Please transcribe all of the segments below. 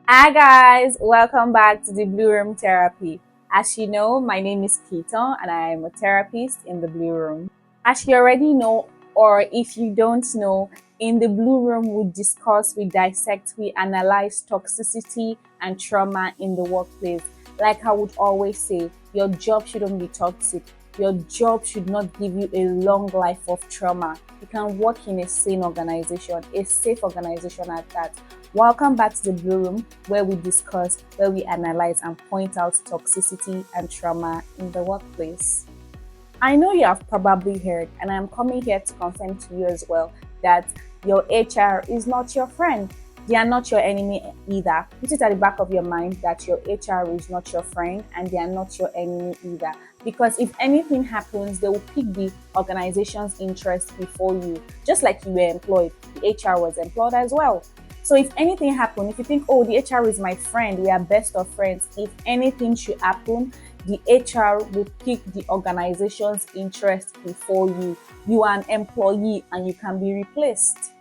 Hi guys, welcome back to the Blue Room Therapy. As you know, my name is Keaton and I am a therapist in the Blue Room. As you already know, or if you don't know, in the Blue Room we discuss, we dissect, we analyze toxicity and trauma in the workplace. Like I would always say, your job shouldn't be toxic. Your job should not give you a long life of trauma. You can work in a sane organization, a safe organization at that. Welcome back to the Blue Room, where we discuss, where we analyze and point out toxicity and trauma in the workplace. I know you have probably heard, and I'm coming here to confirm to you as well, that your HR is not your friend. They are not your enemy either. Put it at the back of your mind that your HR is not your friend and they are not your enemy either. Because if anything happens, they will pick the organization's interest before you. Just like you were employed, the HR was employed as well. So if anything happens, if you think, oh, the HR is my friend, we are best of friends, if anything should happen, the HR will pick the organization's interest before you. You are an employee and you can be replaced.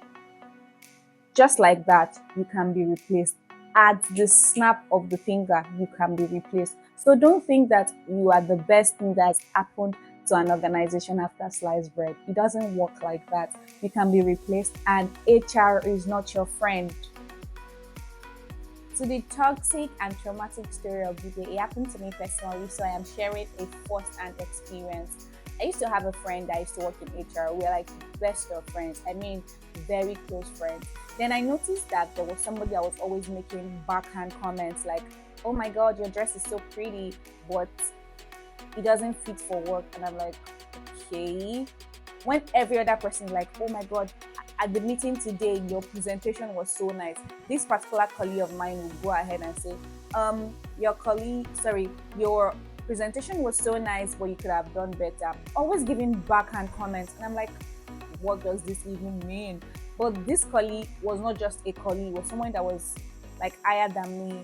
Just like that, you can be replaced. At the snap of the finger, you can be replaced. So don't think that you are the best thing that's happened to an organization after sliced bread. It doesn't work like that. You can be replaced, and HR is not your friend. So the toxic and traumatic story of the day, it happened to me personally, so I am sharing a first-hand experience. I used to have a friend that used to work in HR. We are like best of friends. I mean, very close friends. Then I noticed that there was somebody that was always making backhand comments like, "Oh my God, your dress is so pretty, but it doesn't fit for work." And I'm like, okay. When every other person is like, "Oh my God, at the meeting today, your presentation was so nice." This particular colleague of mine will go ahead and say, your presentation was so nice, but you could have done better. Always giving backhand comments. And I'm like, what does this even mean? But this colleague was not just a colleague, it was someone that was like higher than me,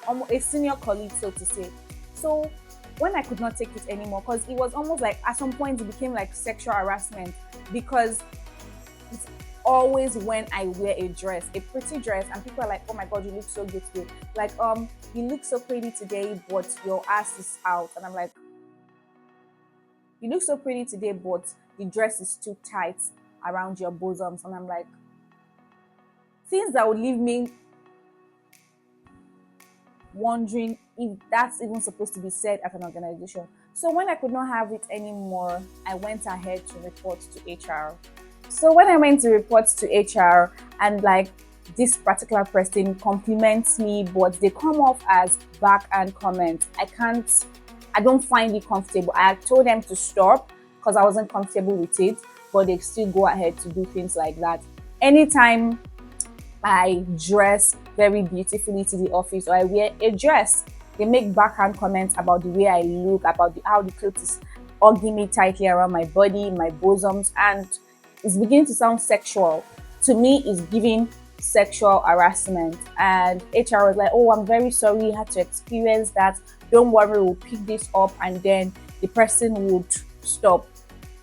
almost a senior colleague, so to say. So when I could not take it anymore, because it was almost like at some point it became like sexual harassment, because it's always when I wear a dress, a pretty dress, and people are like, "Oh my God, you look so good today." Like, you look so pretty today, but your ass is out. And I'm like, you look so pretty today, but the dress is too tight around your bosoms. And I'm like, things that would leave me wondering if that's even supposed to be said at an organization. So when I could not have it anymore, I went ahead to report to HR. So when I went to report to HR, and like this particular person compliments me, but they come off as backhand comments, I don't find it comfortable. I told them to stop because I wasn't comfortable with it, but they still go ahead to do things like that. Anytime I dress very beautifully to the office or I wear a dress, they make backhand comments about the way I look, about how the clothes is hugging me tightly around my body, my bosoms, and it's beginning to sound sexual. To me, it's giving sexual harassment. And HR was like, "Oh, I'm very sorry you had to experience that. Don't worry, we'll pick this up," and then the person would stop.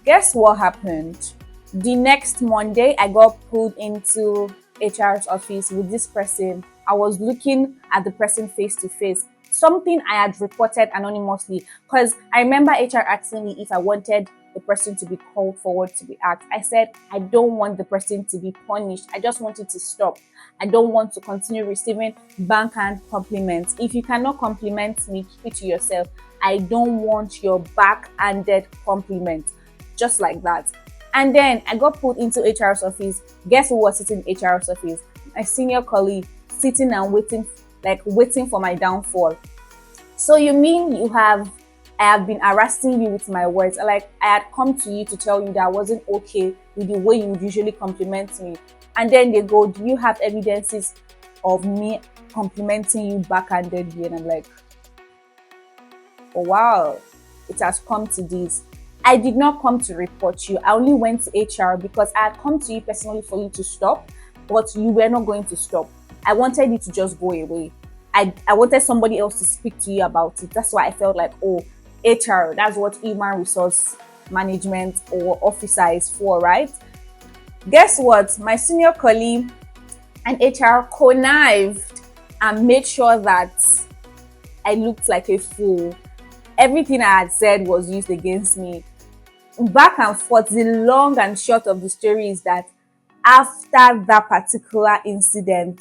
Guess what happened? The next Monday, I got pulled into HR's office with this person. I was looking at the person face to face, something I had reported anonymously, because I remember HR asking me if I wanted the person to be called forward to be asked. I said, I don't want the person to be punished. I just want it to stop. I don't want to continue receiving backhand compliments. If you cannot compliment me, keep it to yourself. I don't want your backhanded compliments. Just like that. And then I got put into HR's office. Guess who was sitting in HR's office? My senior colleague, sitting and waiting for my downfall. So you mean I have been harassing you with my words? Like, I had come to you to tell you that I wasn't okay with the way you would usually compliment me. And then they go, "Do you have evidences of me complimenting you backhandedly?" And I'm like, oh wow, it has come to this. I did not come to report you. I only went to HR because I had come to you personally for you to stop, but you were not going to stop. I wanted you to just go away. I wanted somebody else to speak to you about it. That's why I felt like, oh, HR, that's what human resource management or officer is for, right? Guess what? My senior colleague and HR connived and made sure that I looked like a fool. Everything I had said was used against me. Back and forth, the long and short of the story is that after that particular incident,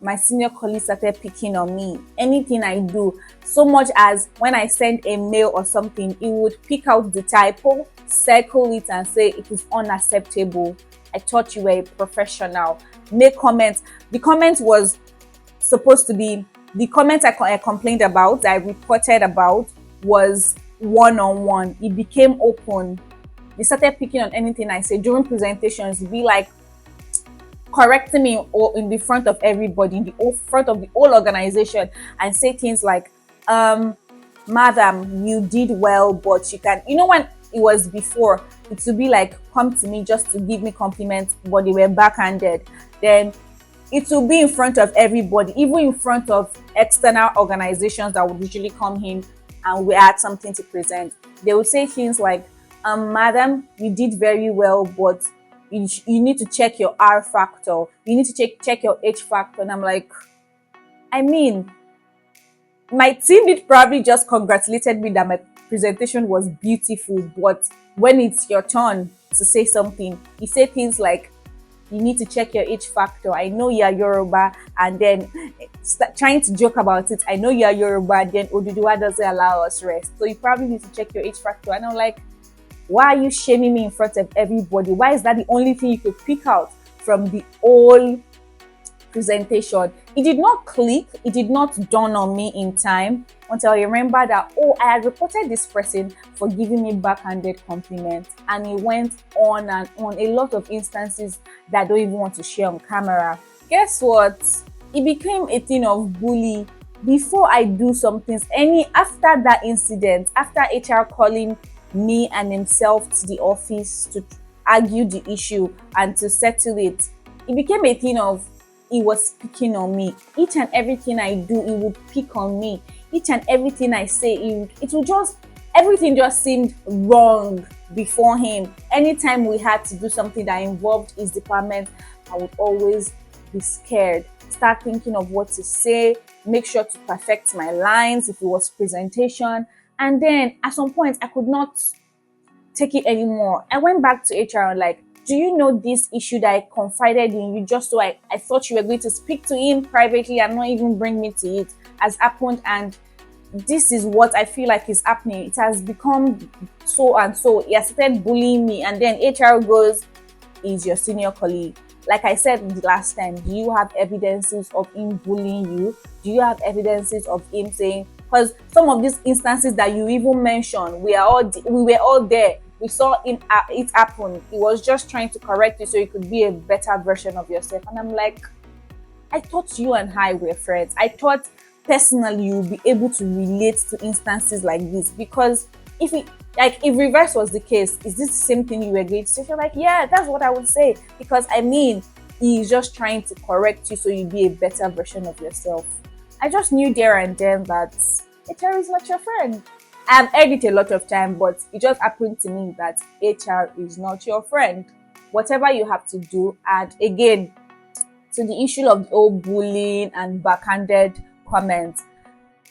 my senior colleagues started picking on me. Anything I do, so much as when I send a mail or something, it would pick out the typo, circle it, and say it is unacceptable. I thought you were a professional. Make comments. The comment was supposed to be the comment I complained about, I reported about, was one-on-one. It became open. They started picking on anything I say during presentations, be like correcting me or in the front of everybody, in the front of the whole organization, and say things like, madam, you did well, but you can, when it was before, it would be like, come to me just to give me compliments, but they were backhanded. Then it will be in front of everybody, even in front of external organizations that would usually come in and we had something to present. They would say things like, madam, you did very well, but you need to check your R factor. You need to check your H factor. And I'm like, I mean, my team did probably just congratulated me that my presentation was beautiful, but when it's your turn to say something, you say things like, you need to check your H factor. I know you're Yoruba, and then trying to joke about it. I know you're Yoruba, and then Oduduwa doesn't allow us rest. So you probably need to check your H factor. And I'm like, why are you shaming me in front of everybody? Why is that the only thing you could pick out from the whole presentation? It did not click. It did not dawn on me in time until I remember that, I had reported this person for giving me backhanded compliments, and it went on and on. A lot of instances that I don't even want to share on camera. Guess what? It became a thing of bully. Before I do some things, after that incident, after HR calling me and himself to the office to argue the issue and to settle it, it became a thing of, he was picking on me. Each and everything I do, he would pick on me. Each and everything I say, everything just seemed wrong before him. Anytime we had to do something that involved his department, I would always be scared. Start thinking of what to say, make sure to perfect my lines if it was presentation. And then at some point, I could not take it anymore. I went back to HR and like, do you know this issue that I confided in you just so I thought you were going to speak to him privately and not even bring me to it, has happened, and this is what I feel like is happening. It has become so and so. He has started bullying me, and then HR goes, is your senior colleague. Like I said the last time, do you have evidences of him bullying you? Do you have evidences of him saying, because some of these instances that you even mentioned, we were all there. We saw it happen. He was just trying to correct you so you could be a better version of yourself. And I'm like, I thought you and I were friends. I thought personally you'll be able to relate to instances like this, because if reverse was the case, is this the same thing you were going to say? You're like, yeah, that's what I would say, because he's just trying to correct you so you be a better version of yourself. I just knew there and then that HR is not your friend. I've heard it a lot of time, but it just happened to me that HR is not your friend. Whatever you have to do, and again, to the issue of the old bullying and backhanded comments,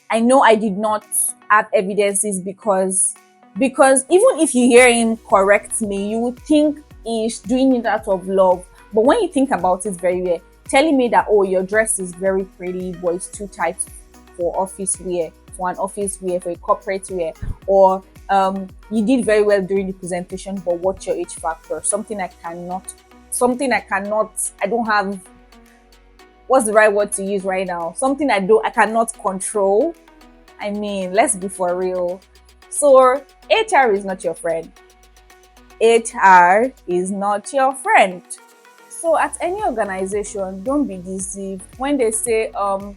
I know I did not have evidences because even if you hear him correct me, you would think he's doing it out of love. But when you think about it very well, telling me that, your dress is very pretty, but it's too tight for office wear, for an office wear, for a corporate wear, or you did very well during the presentation, but what's your H factor? Something I don't have, what's the right word to use right now? Something I cannot control. I mean, let's be for real. So HR is not your friend. HR is not your friend. So at any organization, don't be deceived when they say, come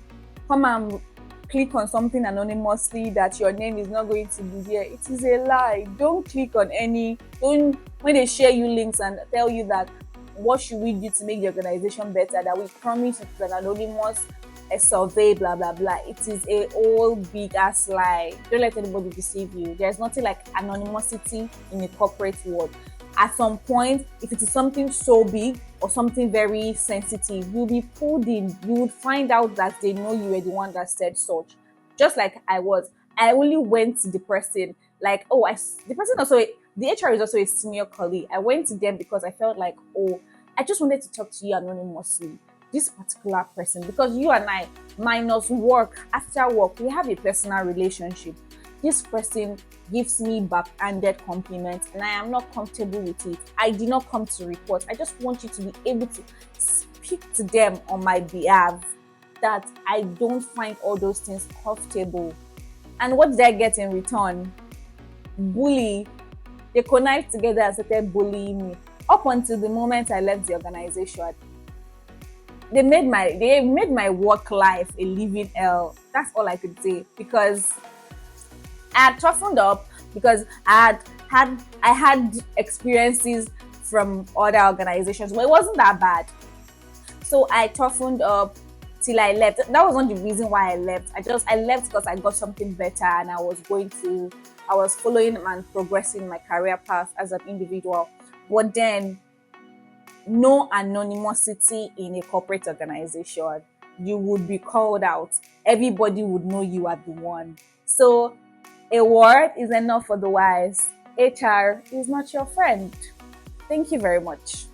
and click on something anonymously that your name is not going to be there. It is a lie. Don't click on when they share you links and tell you that what should we do to make the organization better, that we promise it's an anonymous survey, blah blah blah. It is a whole big ass lie. Don't let anybody deceive you. There's nothing like anonymity in the corporate world. At some point, if it is something so big or something very sensitive, you'll be pulled in. You would find out that they know you were the one that said such. Just like I was. I only went to the person, like, oh, the person also, the HR is also a senior colleague. I went to them because I felt like, oh, I just wanted to talk to you anonymously. This particular person, because you and I, minus work, after work, we have a personal relationship. This person gives me backhanded compliments and I am not comfortable with it. I did not come to report. I just want you to be able to speak to them on my behalf, that I don't find all those things comfortable. And what did I get in return? Bully. They connived together and started bullying me. Up until the moment I left the organization, they made my work life a living hell. That's all I could say, because I had toughened up, because I had experiences from other organizations where it wasn't that bad. So I toughened up till I left. That was not the reason why I left. I left because I got something better and I was following and progressing my career path as an individual. But then, no anonymity in a corporate organization. You would be called out. Everybody would know you are the one. So a word is enough for the wise. HR is not your friend. Thank you very much.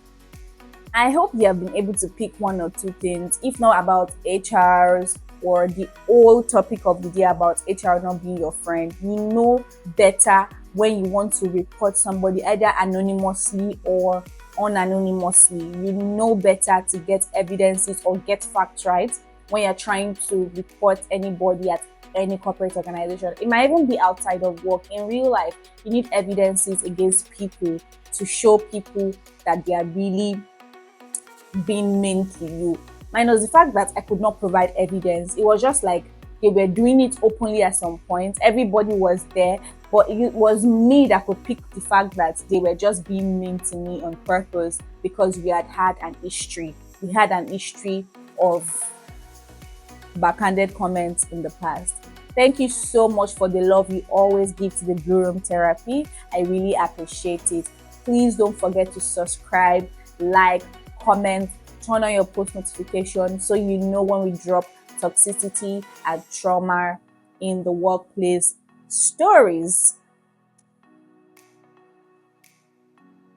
I hope you have been able to pick one or two things, if not about HRs or the whole topic of the day about HR not being your friend. You know better when you want to report somebody, either anonymously or unanonymously. You know better to get evidences or get facts right when you're trying to report anybody at any corporate organization. It might even be outside of work. In real life, you need evidences against people to show people that they are really being mean to you. Minus the fact that I could not provide evidence. It was just like they were doing it openly at some point. Everybody was there, but it was me that could pick the fact that they were just being mean to me on purpose, because we had an history. We had an history of backhanded comments in the past. Thank you so much for the love you always give to the Blue Room Therapy. I really appreciate it. Please don't forget to subscribe, like, comment, turn on your post notification so you know when we drop toxicity and trauma in the workplace stories.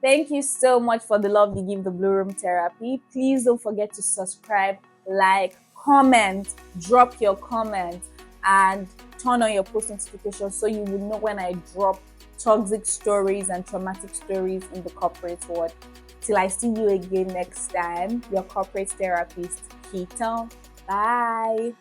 Thank you so much for the love you give the Blue Room Therapy. Please don't forget to subscribe, like, comment, drop your comment, and turn on your post notifications so you will know when I drop toxic stories and traumatic stories in the corporate world. Till I see you again next time, your corporate therapist, Keaton. Bye.